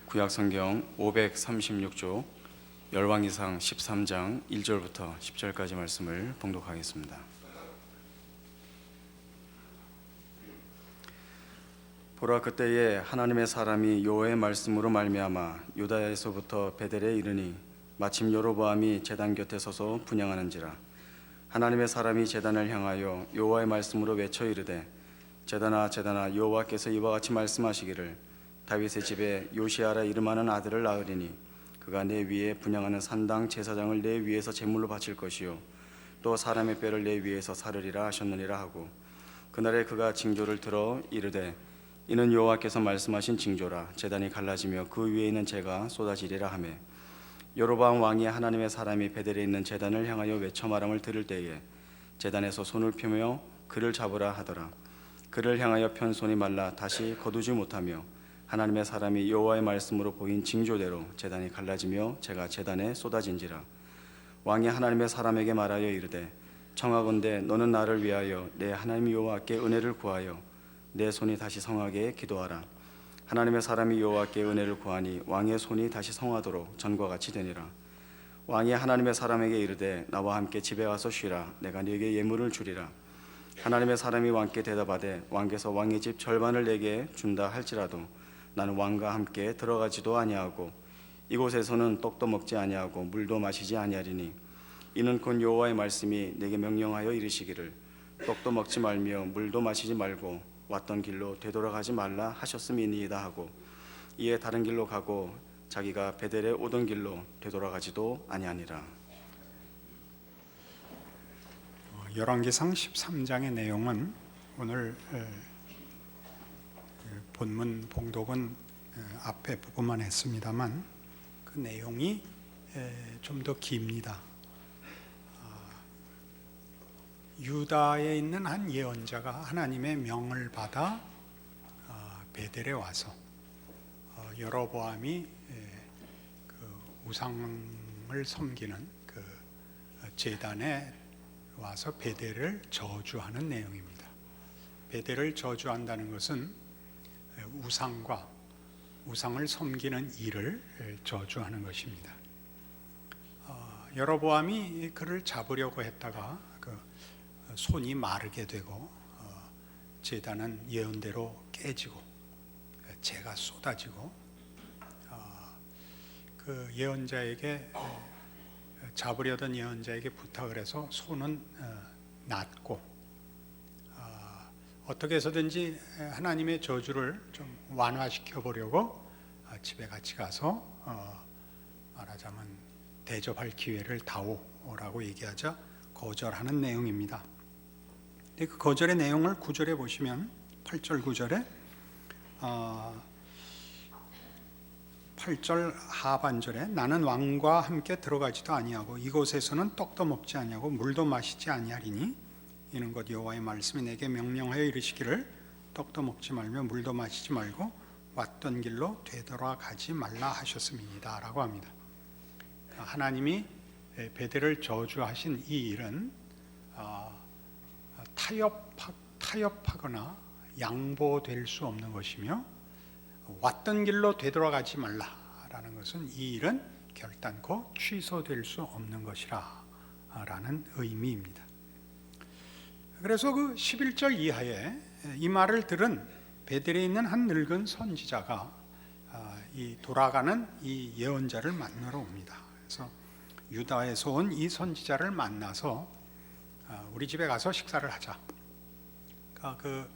구약성경 536쪽 열왕기상 13장 1절부터 10절까지 말씀을 봉독하겠습니다. 보라, 그때에 하나님의 사람이 여호와의 말씀으로 말미암아 유다에서부터 베델에 이르니 마침 여로보암이 제단 곁에 서서 분향하는지라. 하나님의 사람이 제단을 향하여 여호와의 말씀으로 외쳐 이르되, 제단아 제단아, 여호와께서 이와 같이 말씀하시기를, 다윗의 집에 요시아라 이름하는 아들을 낳으리니 그가 내 위에 분향하는 산당 제사장을 내 위에서 제물로 바칠 것이요 또 사람의 뼈를 내 위에서 사르리라 하셨느니라 하고, 그날에 그가 징조를 들어 이르되, 이는 여호와께서 말씀하신 징조라. 제단이 갈라지며 그 위에 있는 재가 쏟아지리라 하매, 여로보암 왕이 하나님의 사람이 베델에 있는 제단을 향하여 외쳐 말함을 들을 때에 제단에서 손을 펴며 그를 잡으라 하더라. 그를 향하여 편 손이 말라 다시 거두지 못하며 하나님의 사람이 여호와의 말씀으로 보인 징조대로 제단이 갈라지며 재가 제단에 쏟아진지라. 왕이 하나님의 사람에게 말하여 이르되, 청하건대 너는 나를 위하여 내 하나님 여호와께 은혜를 구하여 내 손이 다시 성하게 기도하라. 하나님의 사람이 여호와께 은혜를 구하니 왕의 손이 다시 성하도록 전과 같이 되니라. 왕이 하나님의 사람에게 이르되, 나와 함께 집에 가서 쉬라. 내가 네게 예물을 주리라. 하나님의 사람이 왕께 대답하되, 왕께서 왕의 집 절반을 내게 준다 할지라도 나는 왕과 함께 들어가지도 아니하고 이곳에서는 떡도 먹지 아니하고 물도 마시지 아니하리니, 이는 곧 여호와의 말씀이 내게 명령하여 이르시기를, 떡도 먹지 말며 물도 마시지 말고 왔던 길로 되돌아가지 말라 하셨음이니이다 하고, 이에 다른 길로 가고 자기가 베델에 오던 길로 되돌아가지도 아니하니라. 열왕기상 13장의 내용은 오늘 본문 봉독은 앞에 부분만 했습니다만 그 내용이 좀 더 깁니다. 유다에 있는 한 예언자가 하나님의 명을 받아 베델에 와서 여로보암이 그 우상을 섬기는 그 제단에 와서 베델을 저주하는 내용입니다. 베델을 저주한다는 것은 우상을 섬기는 일을 저주하는 것입니다. 여로보암이 그를 잡으려고 했다가 그 손이 마르게 되고 제단은 예언대로 깨지고 재가 쏟아지고 그 예언자에게 잡으려던 예언자에게 부탁을 해서 손은 낫고, 어떻게 해서든지 하나님의 저주를 좀 완화시켜 보려고 집에 같이 가서 말하자면 대접할 기회를 다오라고 얘기하자 거절하는 내용입니다. 그 거절의 내용을 9절에 보시면 8절 9절에 8절 하반절에, 나는 왕과 함께 들어가지도 아니하고 이곳에서는 떡도 먹지 아니하고 물도 마시지 아니하리니, 이는 곧 여호와의 말씀이 내게 명령하여 이르시기를, 떡도 먹지 말며 물도 마시지 말고 왔던 길로 되돌아가지 말라 하셨음이니이다 라고 합니다. 하나님이 베델을 저주하신 이 일은 타협하거나 양보될 수 없는 것이며, 왔던 길로 되돌아가지 말라라는 것은 이 일은 결단코 취소될 수 없는 것이라 라는 의미입니다. 그래서 그 11절 이하에 이 말을 들은 베델에 있는 한 늙은 선지자가 이 돌아가는 이 예언자를 만나러 옵니다. 그래서 유다에서 온 이 선지자를 만나서 우리 집에 가서 식사를 하자. 그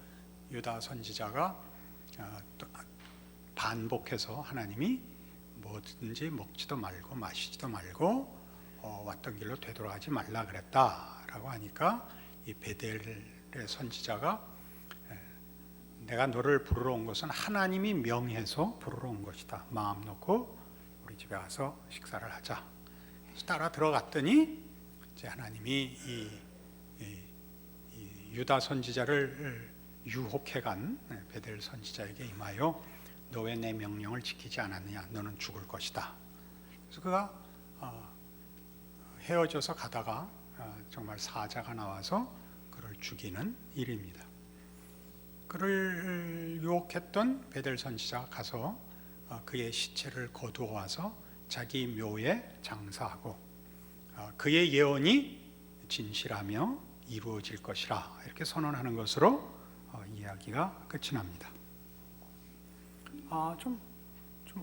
유다 선지자가 반복해서 하나님이 뭐든지 먹지도 말고 마시지도 말고 왔던 길로 되돌아가지 말라 그랬다라고 하니까, 이 베델의 선지자가 내가 너를 부르러 온 것은 하나님이 명해서 부르러 온 것이다. 마음 놓고 우리 집에 가서 식사를 하자. 그래서 따라 들어갔더니 이제 하나님이 이 유다 선지자를 유혹해간 베델 선지자에게 임하여, 너 왜 내 명령을 지키지 않았느냐? 너는 죽을 것이다. 그래서 그가 헤어져서 가다가 정말 사자가 나와서 그를 죽이는 일입니다. 그를 유혹했던 베델 선지자가 가서 그의 시체를 거두어 와서 자기 묘에 장사하고 그의 예언이 진실하며 이루어질 것이라 이렇게 선언하는 것으로 이야기가 끝이 납니다. 좀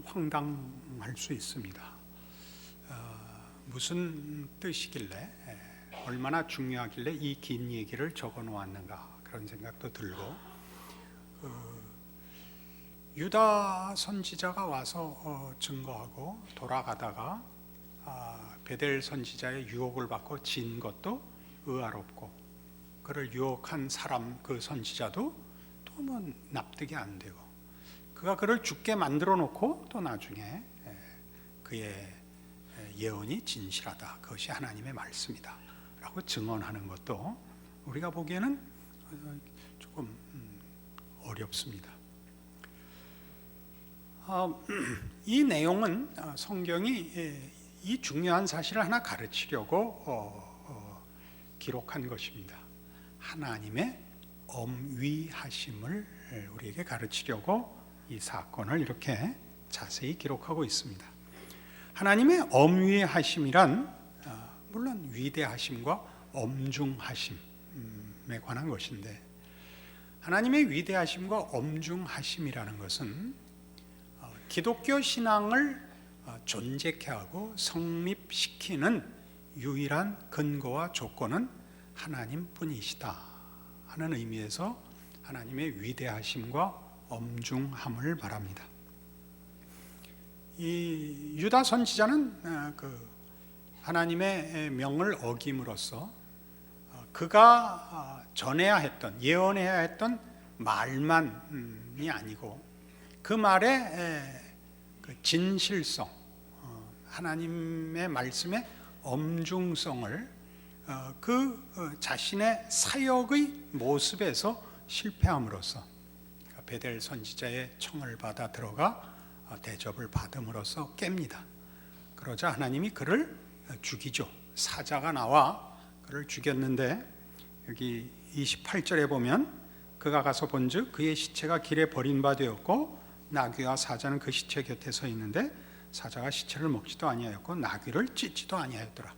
황당할 수 있습니다. 무슨 뜻이길래 얼마나 중요하길래 이 긴 얘기를 적어 놓았는가 그런 생각도 들고 유다 선지자가 와서 증거하고 돌아가다가 베델 선지자의 유혹을 받고 진 것도 의아롭고 그를 유혹한 사람 그 선지자도 또 뭐 납득이 안 되고 그가 그를 죽게 만들어 놓고 또 나중에 그의 예언이 진실하다 그것이 하나님의 말씀이다 라고 증언하는 것도 우리가 보기에는 조금 어렵습니다. 이 내용은 성경이 이 중요한 사실을 하나 가르치려고 기록한 것입니다. 하나님의 엄위하심을 우리에게 가르치려고 이 사건을 이렇게 자세히 기록하고 있습니다. 하나님의 엄위하심이란 물론 위대하심과 엄중하심에 관한 것인데 하나님의 위대하심과 엄중하심이라는 것은 기독교 신앙을 존재케 하고 성립시키는 유일한 근거와 조건은 하나님뿐이시다 하는 의미에서 하나님의 위대하심과 엄중함을 말합니다. 이 유다 선지자는 그 하나님의 명을 어김으로써 그가 전해야 했던 예언해야 했던 말만이 아니고 그 말의 그 진실성, 하나님의 말씀의 엄중성을 그 자신의 사역의 모습에서 실패함으로써 베델 선지자의 청을 받아 들어가 대접을 받음으로써 깹니다. 그러자 하나님이 그를 죽이죠. 사자가 나와 그를 죽였는데 여기 28절에 보면 그가 가서 본즉 그의 시체가 길에 버린 바 되었고 나귀와 사자는 그 시체 곁에 서 있는데 사자가 시체를 먹지도 아니하였고 나귀를 찢지도 아니하였더라.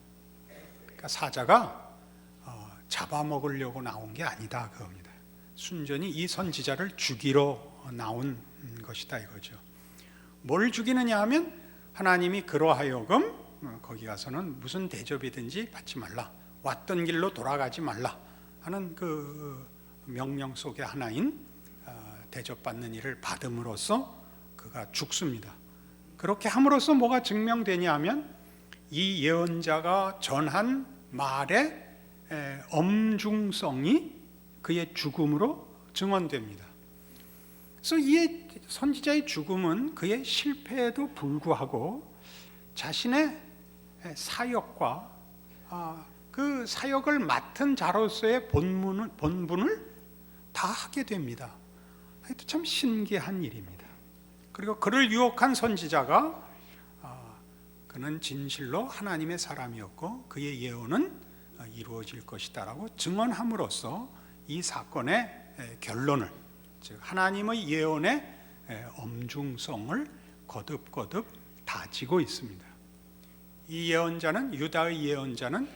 그러니까 사자가 잡아먹으려고 나온 게 아니다 그겁니다. 순전히 이 선지자를 죽이러 나온 것이다 이거죠. 뭘 죽이느냐 하면 하나님이 그로 하여금 거기 가서는 무슨 대접이든지 받지 말라, 왔던 길로 돌아가지 말라 하는 그 명령 속의 하나인 대접받는 일을 받음으로써 그가 죽습니다. 그렇게 함으로써 뭐가 증명되냐 하면 이 예언자가 전한 말의 엄중성이 그의 죽음으로 증언됩니다. 그래서 이 선지자의 죽음은 그의 실패에도 불구하고 자신의 사역과 그 사역을 맡은 자로서의 본분을 다 하게 됩니다. 이것도 참 신기한 일입니다. 그리고 그를 유혹한 선지자가 그는 진실로 하나님의 사람이었고 그의 예언은 이루어질 것이다라고 증언함으로써 이 사건의 결론을, 즉 하나님의 예언의 엄중성을 거듭거듭 다지고 있습니다. 이 예언자는, 유다의 예언자는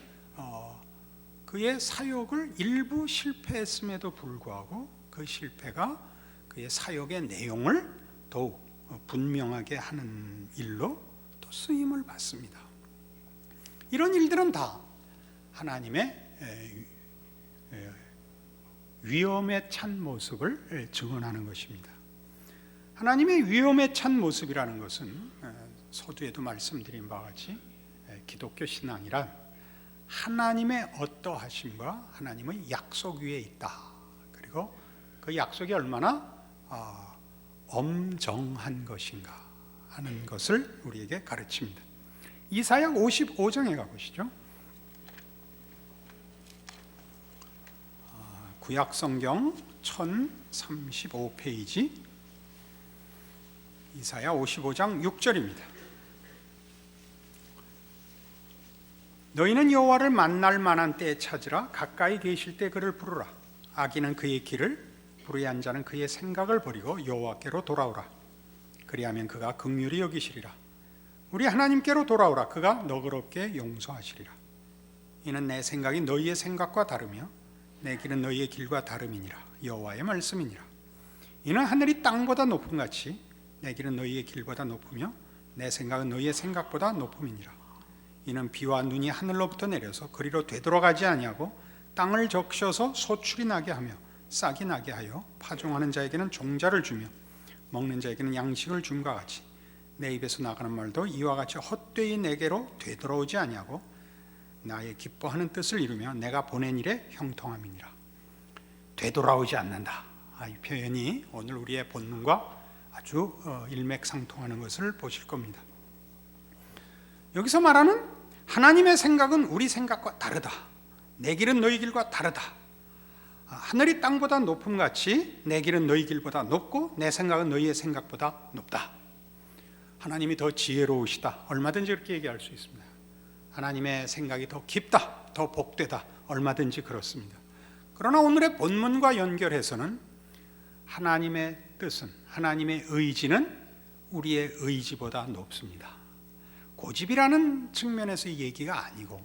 그의 사역을 일부 실패했음에도 불구하고 그 실패가 그의 사역의 내용을 더욱 분명하게 하는 일로 또 쓰임을 받습니다. 이런 일들은 다 하나님의 위엄에 찬 모습을 증언하는 것입니다. 하나님의 위엄에 찬 모습이라는 것은 서두에도 말씀드린 바와 같이 기독교 신앙이란 하나님의 어떠하심과 하나님의 약속 위에 있다. 그리고 그 약속이 얼마나 엄정한 것인가 하는 것을 우리에게 가르칩니다. 이사야 55장에 가보시죠. 구약성경 1035페이지 이사야 55장 6절입니다. 너희는 여호와를 만날 만한 때에 찾으라. 가까이 계실 때 그를 부르라. 악인은 그의 길을, 불의한 자는 그의 생각을 버리고 여호와께로 돌아오라. 그리하면 그가 긍휼히 여기시리라. 우리 하나님께로 돌아오라. 그가 너그럽게 용서하시리라. 이는 내 생각이 너희의 생각과 다르며 내 길은 너희의 길과 다름이니라. 여호와의 말씀이니라. 이는 하늘이 땅보다 높음 같이 내 길은 너희의 길보다 높으며 내 생각은 너희의 생각보다 높음이니라. 이는 비와 눈이 하늘로부터 내려서 그리로 되돌아가지 아니하고 땅을 적셔서 소출이 나게 하며 싹이 나게 하여 파종하는 자에게는 종자를 주며 먹는 자에게는 양식을 줌과 같이 내 입에서 나가는 말도 이와 같이 헛되이 내게로 되돌아오지 아니하고 나의 기뻐하는 뜻을 이루며 내가 보낸 일에 형통함이니라. 되돌아오지 않는다. 이 표현이 오늘 우리의 본문과 아주 일맥상통하는 것을 보실 겁니다. 여기서 말하는 하나님의 생각은 우리 생각과 다르다. 내 길은 너희 길과 다르다. 하늘이 땅보다 높음 같이 내 길은 너희 길보다 높고 내 생각은 너희의 생각보다 높다. 하나님이 더 지혜로우시다. 얼마든지 그렇게 얘기할 수 있습니다. 하나님의 생각이 더 깊다, 더 복되다. 얼마든지 그렇습니다. 그러나 오늘의 본문과 연결해서는 하나님의 뜻은, 하나님의 의지는 우리의 의지보다 높습니다. 고집이라는 측면에서의 얘기가 아니고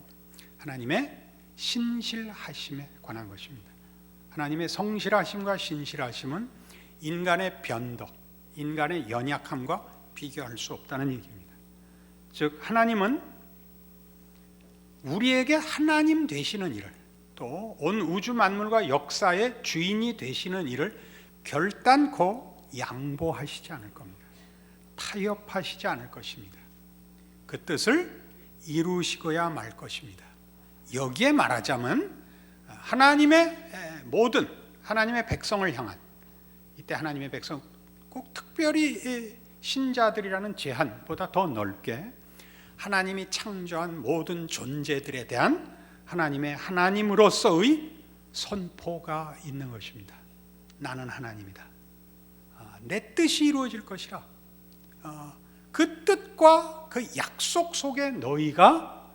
하나님의 신실하심에 관한 것입니다. 하나님의 성실하심과 신실하심은 인간의 변덕, 인간의 연약함과 비교할 수 없다는 얘기입니다. 즉 하나님은 우리에게 하나님 되시는 일을, 또 온 우주 만물과 역사의 주인이 되시는 일을 결단코 양보하시지 않을 겁니다. 타협하시지 않을 것입니다. 그 뜻을 이루시고야 말 것입니다. 여기에 말하자면 하나님의 모든 하나님의 백성을 향한, 이때 하나님의 백성 꼭 특별히 신자들이라는 제한보다 더 넓게 하나님이 창조한 모든 존재들에 대한 하나님의 하나님으로서의 선포가 있는 것입니다. 나는 하나님이다. 내 뜻이 이루어질 것이라. 그 뜻과 그 약속 속에 너희가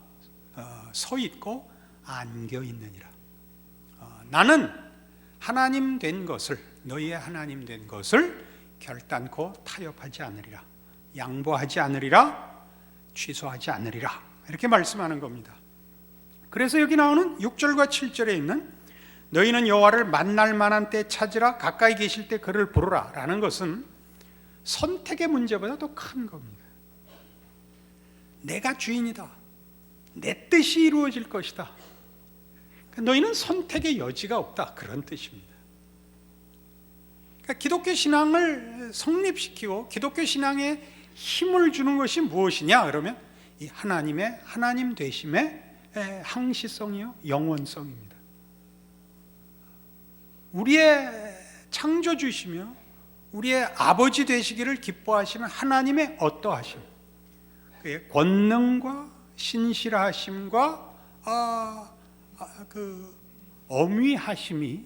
서 있고 안겨 있느니라. 나는 하나님 된 것을, 너희의 하나님 된 것을 결단코 타협하지 않으리라. 양보하지 않으리라. 취소하지 않으리라. 이렇게 말씀하는 겁니다. 그래서 여기 나오는 6절과 7절에 있는 너희는 여호와를 만날 만한 때 찾으라, 가까이 계실 때 그를 부르라 라는 것은 선택의 문제보다 더 큰 겁니다. 내가 주인이다. 내 뜻이 이루어질 것이다. 너희는 선택의 여지가 없다. 그런 뜻입니다. 그러니까 기독교 신앙을 성립시키고 기독교 신앙에 힘을 주는 것이 무엇이냐? 그러면 이 하나님의 하나님 되심의 항시성이요, 영원성입니다. 우리의 창조주시며 우리의 아버지 되시기를 기뻐하시는 하나님의 어떠하심, 그의 권능과 신실하심과 그 엄위하심이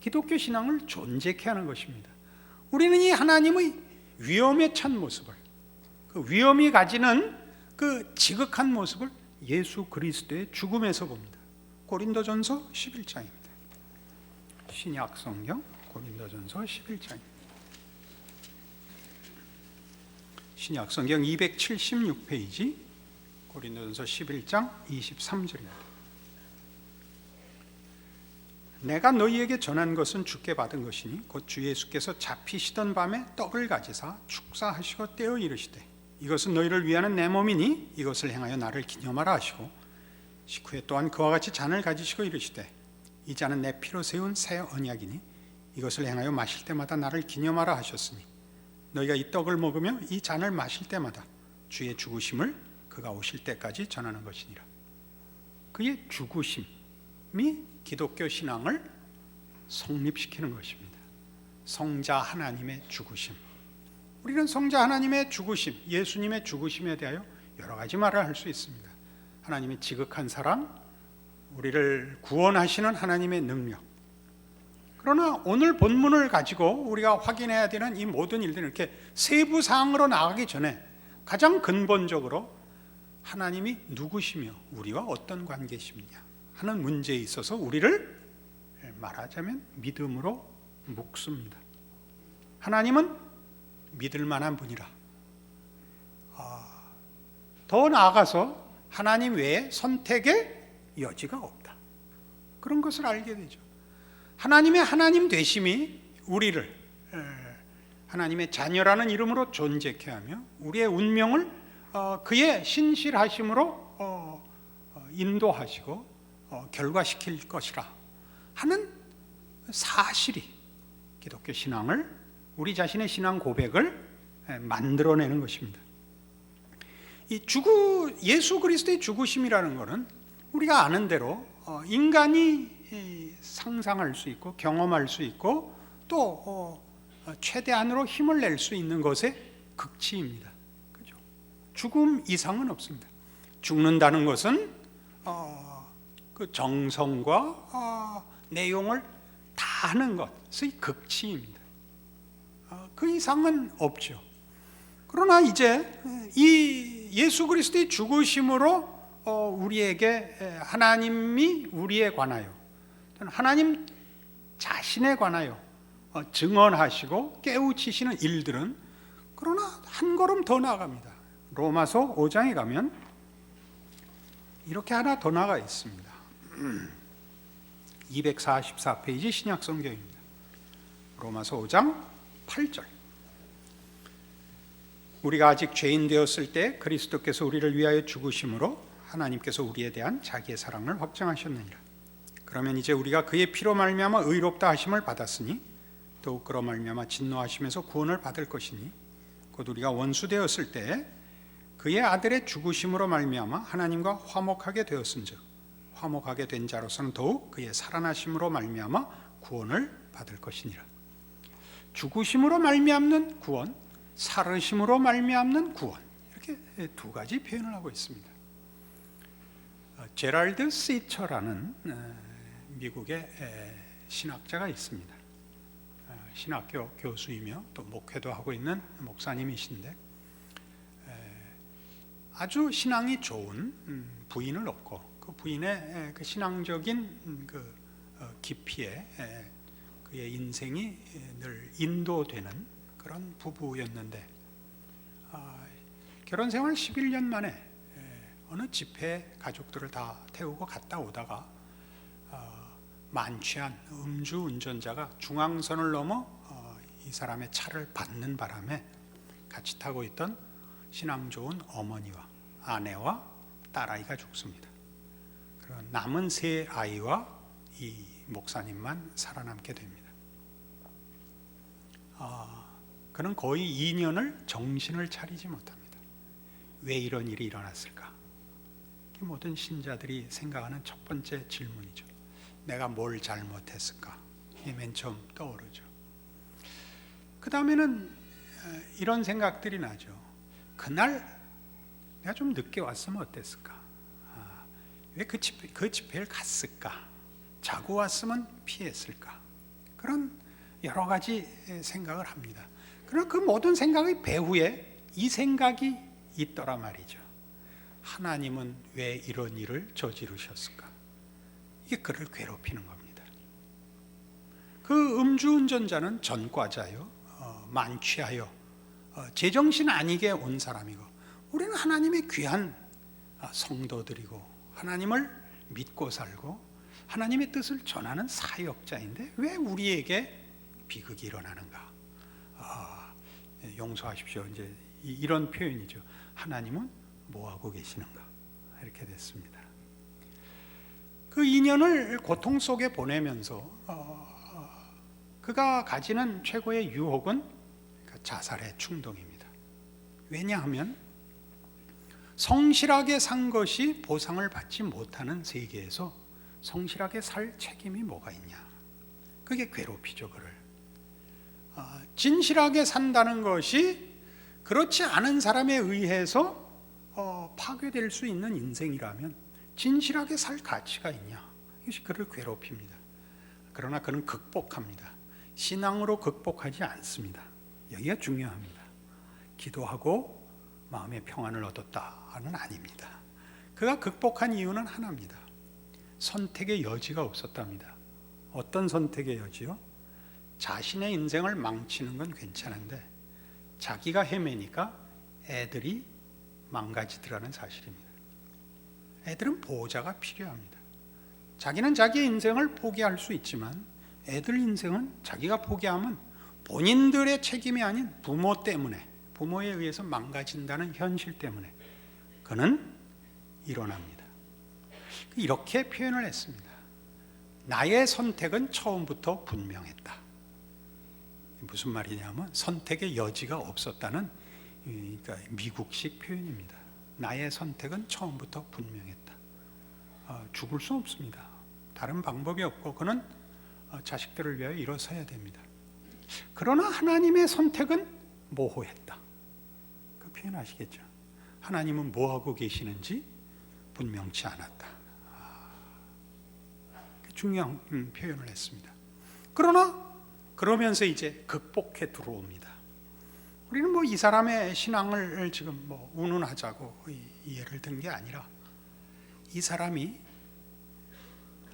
기독교 신앙을 존재케 하는 것입니다. 우리는 이 하나님의 위엄에 찬 모습을, 그 위엄이 가지는 그 지극한 모습을 예수 그리스도의 죽음에서 봅니다. 고린도전서 11장입니다. 신약 성경 고린도전서 11장입니다. 신약 성경 276페이지 고린도전서 11장 23절입니다. 내가 너희에게 전한 것은 주께 받은 것이니 곧 주 예수께서 잡히시던 밤에 떡을 가지사 축사하시고 떼어 이르시되 이것은 너희를 위하는 내 몸이니 이것을 행하여 나를 기념하라 하시고 식후에 또한 그와 같이 잔을 가지시고 이르시되 이 잔은 내 피로 세운 새 언약이니 이것을 행하여 마실 때마다 나를 기념하라 하셨으니 너희가 이 떡을 먹으며 이 잔을 마실 때마다 주의 죽으심을 그가 오실 때까지 전하는 것이니라. 그의 죽으심이 기독교 신앙을 성립시키는 것입니다. 성자 하나님의 죽으심. 우리는 성자 하나님의 죽으심, 예수님의 죽으심에 대하여 여러 가지 말을 할 수 있습니다. 하나님의 지극한 사랑, 우리를 구원하시는 하나님의 능력. 그러나 오늘 본문을 가지고 우리가 확인해야 되는 이 모든 일들은 이렇게 세부 사항으로 나가기 전에 가장 근본적으로 하나님이 누구시며 우리와 어떤 관계시냐 하는 문제에 있어서 우리를 말하자면 믿음으로 묶습니다. 하나님은 믿을 만한 분이라, 더 나아가서 하나님 외에 선택의 여지가 없다. 그런 것을 알게 되죠. 하나님의 하나님 되심이 우리를 하나님의 자녀라는 이름으로 존재케 하며 우리의 운명을 그의 신실하심으로 인도하시고 결과시킬 것이라 하는 사실이 기독교 신앙을, 우리 자신의 신앙 고백을 만들어내는 것입니다. 이 예수 그리스도의 죽으심이라는 것은 우리가 아는 대로 인간이 상상할 수 있고 경험할 수 있고 또 최대한으로 힘을 낼 수 있는 것의 극치입니다. 그죠? 죽음 이상은 없습니다. 죽는다는 것은 그 정성과 내용을 다 하는 것의 극치입니다. 그 이상은 없죠. 그러나 이제 이 예수 그리스도의 죽으심으로 우리에게 하나님이 우리에 관하여 하나님 자신에 관하여 증언하시고 깨우치시는 일들은 그러나 한 걸음 더 나아갑니다. 로마서 5장에 가면 이렇게 하나 더 나가 있습니다. 244페이지 신약 성경입니다. 로마서 5장 8절. 우리가 아직 죄인 되었을 때 그리스도께서 우리를 위하여 죽으심으로 하나님께서 우리에 대한 자기의 사랑을 확증하셨느니라. 그러면 이제 우리가 그의 피로 말미암아 의롭다 하심을 받았으니 더욱 그로 말미암아 진노하심에서 구원을 받을 것이니 곧 우리가 원수 되었을 때 그의 아들의 죽으심으로 말미암아 하나님과 화목하게 되었은즉 화목하게 된 자로서는 더욱 그의 살아나심으로 말미암아 구원을 받을 것이니라. 죽으심으로 말미암는 구원, 살으심으로 말미암는 구원, 이렇게 두 가지 표현을 하고 있습니다. 제랄드 시처라는 미국의 신학자가 있습니다. 신학교 교수이며 또 목회도 하고 있는 목사님이신데 아주 신앙이 좋은 부인을 얻고 그 부인의 그 신앙적인 그 깊이에 그의 인생이 늘 인도되는 그런 부부였는데 결혼 생활 11년 만에 어느 집회에 가족들을 다 태우고 갔다 오다가 만취한 음주 운전자가 중앙선을 넘어 이 사람의 차를 받는 바람에 같이 타고 있던 신앙 좋은 어머니와 아내와 딸아이가 죽습니다. 그리고 남은 세 아이와 이 목사님만 살아남게 됩니다. 그는 거의 2년을 정신을 차리지 못합니다. 왜 이런 일이 일어났을까? 모든 신자들이 생각하는 첫 번째 질문이죠. 내가 뭘 잘못했을까? 이게 맨 처음 떠오르죠. 그 다음에는 이런 생각들이 나죠. 그날 내가 좀 늦게 왔으면 어땠을까? 왜 그 집회를 갔을까? 자고 왔으면 피했을까? 그런 여러 가지 생각을 합니다. 그러나 그 모든 생각의 배후에 이 생각이 있더라 말이죠. 하나님은 왜 이런 일을 저지르셨을까? 이게 그를 괴롭히는 겁니다. 그 음주운전자는 전과자요, 만취하여 제정신 아니게 온 사람이고 우리는 하나님의 귀한 성도들이고 하나님을 믿고 살고 하나님의 뜻을 전하는 사역자인데 왜 우리에게 비극이 일어나는가? 용서하십시오. 이제 이런 표현이죠. 하나님은 뭐 하고 계시는가? 이렇게 됐습니다. 그 2년을 고통 속에 보내면서 그가 가지는 최고의 유혹은 자살의 충동입니다. 왜냐하면 성실하게 산 것이 보상을 받지 못하는 세계에서 성실하게 살 책임이 뭐가 있냐? 그게 괴롭히죠, 그를. 진실하게 산다는 것이 그렇지 않은 사람에 의해서 파괴될 수 있는 인생이라면 진실하게 살 가치가 있냐? 이것이 그를 괴롭힙니다. 그러나 그는 극복합니다. 신앙으로 극복하지 않습니다. 여기가 중요합니다. 기도하고 마음의 평안을 얻었다는 아닙니다. 그가 극복한 이유는 하나입니다. 선택의 여지가 없었답니다. 어떤 선택의 여지요? 자신의 인생을 망치는 건 괜찮은데 자기가 헤매니까 애들이 망가지더라는 사실입니다. 애들은 보호자가 필요합니다. 자기는 자기의 인생을 포기할 수 있지만 애들 인생은 자기가 포기하면 본인들의 책임이 아닌 부모 때문에, 부모에 의해서 망가진다는 현실 때문에 그는 일어납니다. 이렇게 표현을 했습니다. 나의 선택은 처음부터 분명했다. 무슨 말이냐면 선택의 여지가 없었다는, 그러니까 미국식 표현입니다. 나의 선택은 처음부터 분명했다. 죽을 수 없습니다. 다른 방법이 없고 그는 자식들을 위하여 일어서야 됩니다. 그러나 하나님의 선택은 모호했다. 그 표현 아시겠죠? 하나님은 뭐하고 계시는지 분명치 않았다. 중요한 표현을 했습니다. 그러면서 이제 극복해 들어옵니다. 우리는 뭐 이 사람의 신앙을 지금 뭐 운운하자고 이 예를 든 게 아니라, 이 사람이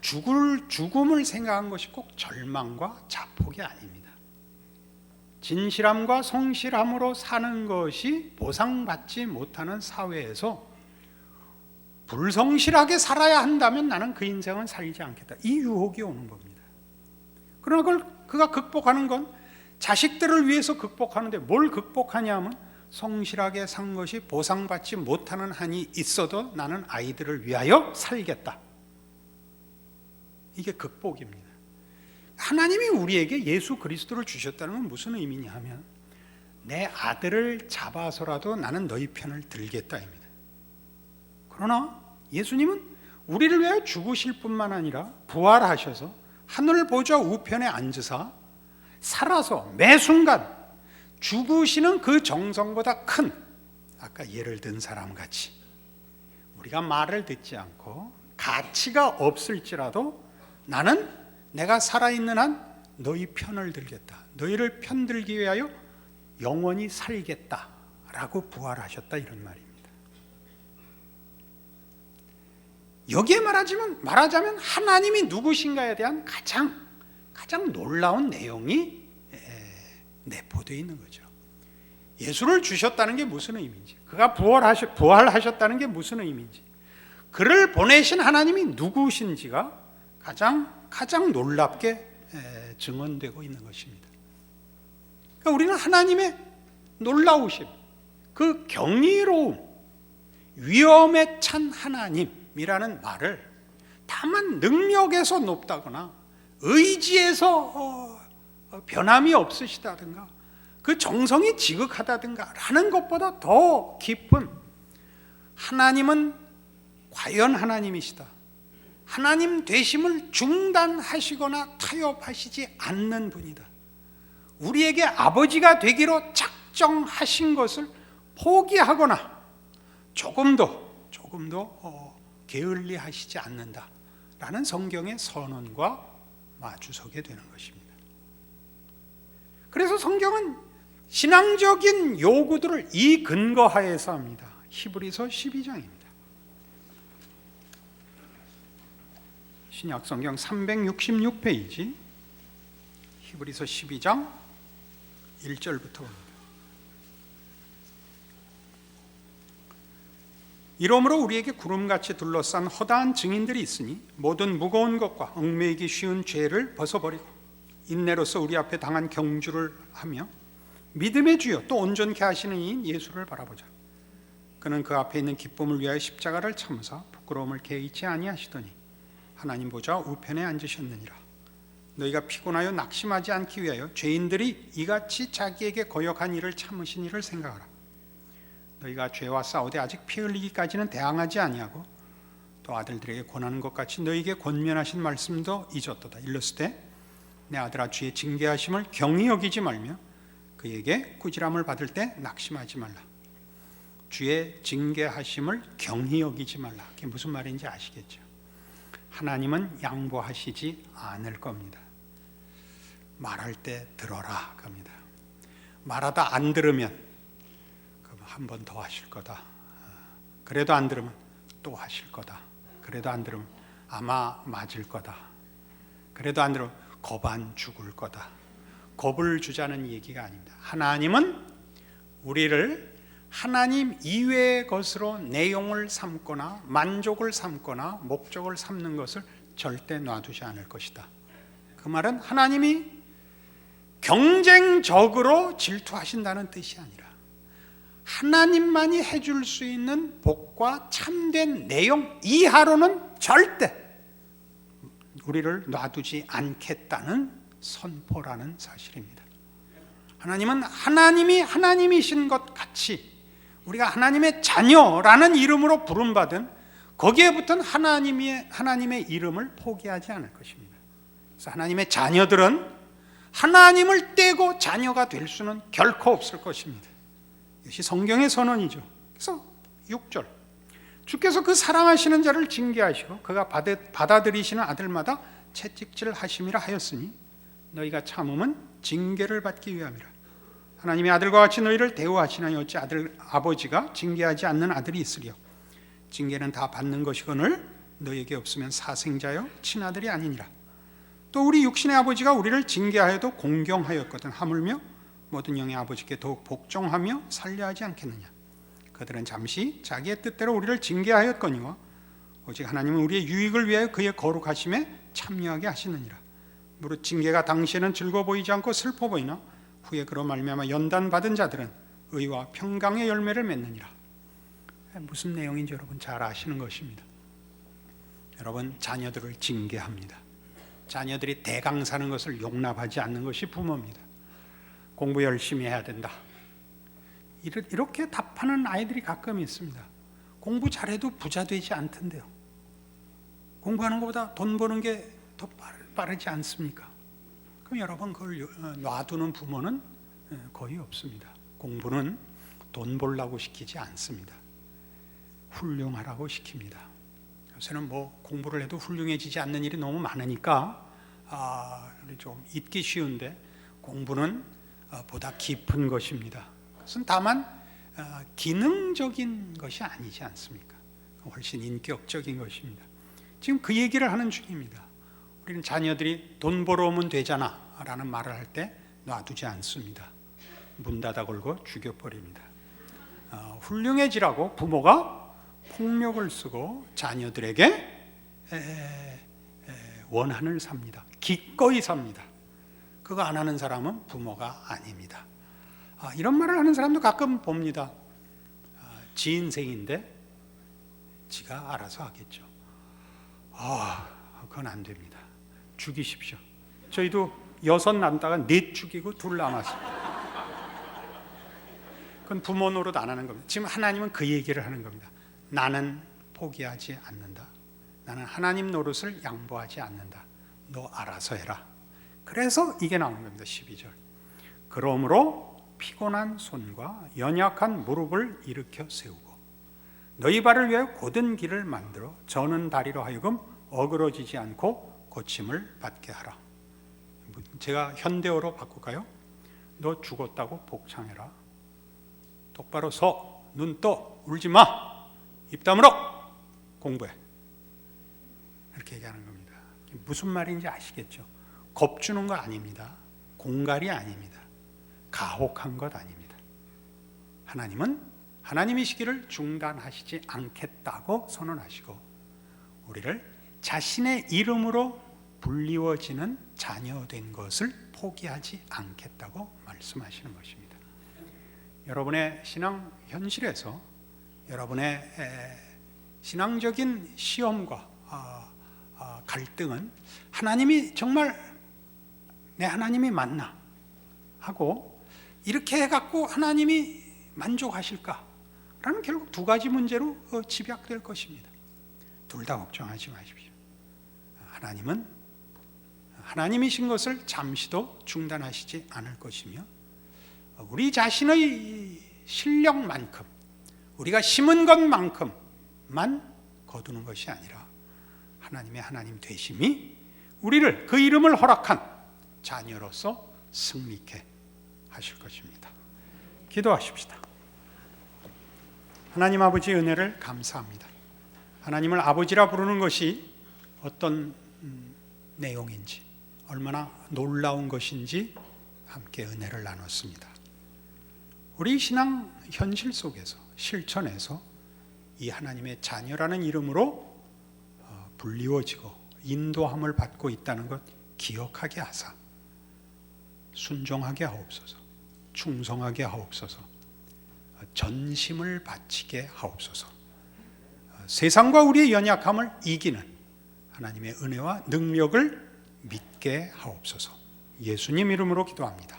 죽음을 생각한 것이 꼭 절망과 자폭이 아닙니다. 진실함과 성실함으로 사는 것이 보상받지 못하는 사회에서 불성실하게 살아야 한다면 나는 그 인생은 살지 않겠다. 이 유혹이 오는 겁니다. 그러나 그가 극복하는 건 자식들을 위해서 극복하는데, 뭘 극복하냐면 성실하게 산 것이 보상받지 못하는 한이 있어도 나는 아이들을 위하여 살겠다. 이게 극복입니다. 하나님이 우리에게 예수 그리스도를 주셨다는 건 무슨 의미냐 하면, 내 아들을 잡아서라도 나는 너희 편을 들겠다입니다. 그러나 예수님은 우리를 위하여 죽으실 뿐만 아니라 부활하셔서 하늘 보좌 우편에 앉으사 살아서 매 순간 죽으시는 그 정성보다 큰, 아까 예를 든 사람 같이 우리가 말을 듣지 않고 가치가 없을지라도 나는 내가 살아있는 한 너희 편을 들겠다, 너희를 편들기 위하여 영원히 살겠다라고 부활하셨다, 이런 말입니다. 여기에 말하자면 하나님이 누구신가에 대한 가장 놀라운 내용이 내포되어 있는 거죠. 예수를 주셨다는 게 무슨 의미인지, 그가 부활하셨다는 게 무슨 의미인지, 그를 보내신 하나님이 누구신지가 가장 놀랍게 증언되고 있는 것입니다. 그러니까 우리는 하나님의 놀라우심, 그 경이로움, 위엄에 찬 하나님이라는 말을 다만 능력에서 높다거나 의지에서 변함이 없으시다든가 그 정성이 지극하다든가 라는 것보다 더 깊은, 하나님은 과연 하나님이시다, 하나님 되심을 중단하시거나 타협하시지 않는 분이다, 우리에게 아버지가 되기로 작정하신 것을 포기하거나 조금도 게을리하시지 않는다라는 성경의 선언과 마주서게 되는 것입니다. 그래서 성경은 신앙적인 요구들을 이 근거하에서 합니다. 히브리서 12장입니다. 신약성경 366페이지 히브리서 12장 1절부터 봅니다. 이러므로 우리에게 구름같이 둘러싼 허다한 증인들이 있으니 모든 무거운 것과 얽매이기 쉬운 죄를 벗어버리고 인내로서 우리 앞에 당한 경주를 하며 믿음의 주여 또 온전케 하시는 이인 예수를 바라보자. 그는 그 앞에 있는 기쁨을 위하여 십자가를 참으사 부끄러움을 개의치 아니하시더니 하나님 보좌 우편에 앉으셨느니라. 너희가 피곤하여 낙심하지 않기 위하여 죄인들이 이같이 자기에게 거역한 일을 참으신 일을 생각하라. 너희가 죄와 싸우되 아직 피 흘리기까지는 대항하지 아니하고 또 아들들에게 권하는 것 같이 너희에게 권면하신 말씀도 잊었도다. 일렀으되 내 아들아 주의 징계하심을 경히 여기지 말며 그에게 꾸지람을 받을 때 낙심하지 말라. 주의 징계하심을 경히 여기지 말라. 그게 무슨 말인지 아시겠죠? 하나님은 양보하시지 않을 겁니다. 말할 때 들어라 겁니다. 말하다 안 들으면 그럼 한 번 더 하실 거다. 그래도 안 들으면 또 하실 거다. 그래도 안 들으면 아마 맞을 거다. 그래도 안 들으면 겁안 죽을 거다. 겁을 주자는 얘기가 아닙니다. 하나님은 우리를 하나님 이외의 것으로 내용을 삼거나 만족을 삼거나 목적을 삼는 것을 절대 놔두지 않을 것이다. 그 말은 하나님이 경쟁적으로 질투하신다는 뜻이 아니라 하나님만이 해줄 수 있는 복과 참된 내용 이하로는 절대 우리를 놔두지 않겠다는 선포라는 사실입니다. 하나님은 하나님이 하나님이신 것 같이 우리가 하나님의 자녀라는 이름으로 부름받은 거기에 붙은 하나님의 이름을 포기하지 않을 것입니다. 그래서 하나님의 자녀들은 하나님을 떼고 자녀가 될 수는 결코 없을 것입니다. 이것이 성경의 선언이죠. 그래서 6절, 주께서 그 사랑하시는 자를 징계하시고 그가 받아들이시는 아들마다 채찍질 하심이라 하였으니 너희가 참음은 징계를 받기 위함이라. 하나님의 아들과 같이 너희를 대우하시나니 어찌 아버지가 징계하지 않는 아들이 있으리요. 징계는 다 받는 것이거늘 너희에게 없으면 사생자여 친아들이 아니니라. 또 우리 육신의 아버지가 우리를 징계하여도 공경하였거든 하물며 모든 영의 아버지께 더욱 복종하며 살려하지 않겠느냐. 그들은 잠시 자기의 뜻대로 우리를 징계하였거니와 오직 하나님은 우리의 유익을 위하여 그의 거룩하심에 참여하게 하시느니라. 무릇 징계가 당시에는 즐거워 보이지 않고 슬퍼 보이나 후에 그로 말미암아 연단받은 자들은 의와 평강의 열매를 맺느니라. 무슨 내용인지 여러분 잘 아시는 것입니다. 여러분, 자녀들을 징계합니다. 자녀들이 대강 사는 것을 용납하지 않는 것이 부모입니다. 공부 열심히 해야 된다, 이렇게 답하는 아이들이 가끔 있습니다. 공부 잘해도 부자 되지 않던데요. 공부하는 것보다 돈 버는 게 더 빠르지 않습니까? 그럼 여러분, 그걸 놔두는 부모는 거의 없습니다. 공부는 돈 벌라고 시키지 않습니다. 훌륭하라고 시킵니다. 요새는 뭐 공부를 해도 훌륭해지지 않는 일이 너무 많으니까 좀 잊기 쉬운데, 공부는 보다 깊은 것입니다. 그것은 다만 기능적인 것이 아니지 않습니까? 훨씬 인격적인 것입니다. 지금 그 얘기를 하는 중입니다. 우리는 자녀들이 돈 벌어오면 되잖아 라는 말을 할 때 놔두지 않습니다. 문 닫아 걸고 죽여버립니다. 훌륭해지라고 부모가 폭력을 쓰고 자녀들에게 원한을 삽니다. 기꺼이 삽니다. 그거 안 하는 사람은 부모가 아닙니다. 이런 말을 하는 사람도 가끔 봅니다. 지 인생인데 지가 알아서 하겠죠. 그건 안 됩니다. 죽이십시오. 저희도 6 낳다가 4 죽이고 2 남았습니다. 그건 부모 노릇 안 하는 겁니다. 지금 하나님은 그 얘기를 하는 겁니다. 나는 포기하지 않는다. 나는 하나님 노릇을 양보하지 않는다. 너 알아서 해라. 그래서 이게 나오는 겁니다. 12절. 그러므로 피곤한 손과 연약한 무릎을 일으켜 세우고 너희 발을 위하여 곧은 길을 만들어 저는 다리로 하여금 어그러지지 않고 고침을 받게 하라. 제가 현대어로 바꿀까요? 너 죽었다고 복창해라. 똑바로 서, 눈 떠, 울지 마, 입 다물어, 공부해. 이렇게 얘기하는 겁니다. 무슨 말인지 아시겠죠? 겁주는 거 아닙니다. 공갈이 아닙니다. 가혹한 것 아닙니다. 하나님은 하나님이시기를 중단하시지 않겠다고 선언하시고 우리를 자신의 이름으로 불리워지는 자녀된 것을 포기하지 않겠다고 말씀하시는 것입니다. 여러분의 신앙 현실에서 여러분의 신앙적인 시험과 갈등은 하나님이 정말 내 하나님이 맞나 하고 이렇게 해갖고 하나님이 만족하실까? 라는 결국 2가지 문제로 집약될 것입니다. 둘 다 걱정하지 마십시오. 하나님은 하나님이신 것을 잠시도 중단하시지 않을 것이며 우리 자신의 실력만큼 우리가 심은 것만큼만 거두는 것이 아니라 하나님의 하나님 되심이 우리를 그 이름을 허락한 자녀로서 승리케 하실 것입니다. 기도하십시다. 하나님 아버지 은혜를 감사합니다. 하나님을 아버지라 부르는 것이 어떤 내용인지 얼마나 놀라운 것인지 함께 은혜를 나눴습니다. 우리 신앙 현실 속에서 실천에서 이 하나님의 자녀라는 이름으로 불리워지고 인도함을 받고 있다는 것 기억하게 하사 순종하게 하옵소서, 충성하게 하옵소서, 전심을 바치게 하옵소서. 세상과 우리의 연약함을 이기는 하나님의 은혜와 능력을 믿게 하옵소서. 예수님 이름으로 기도합니다.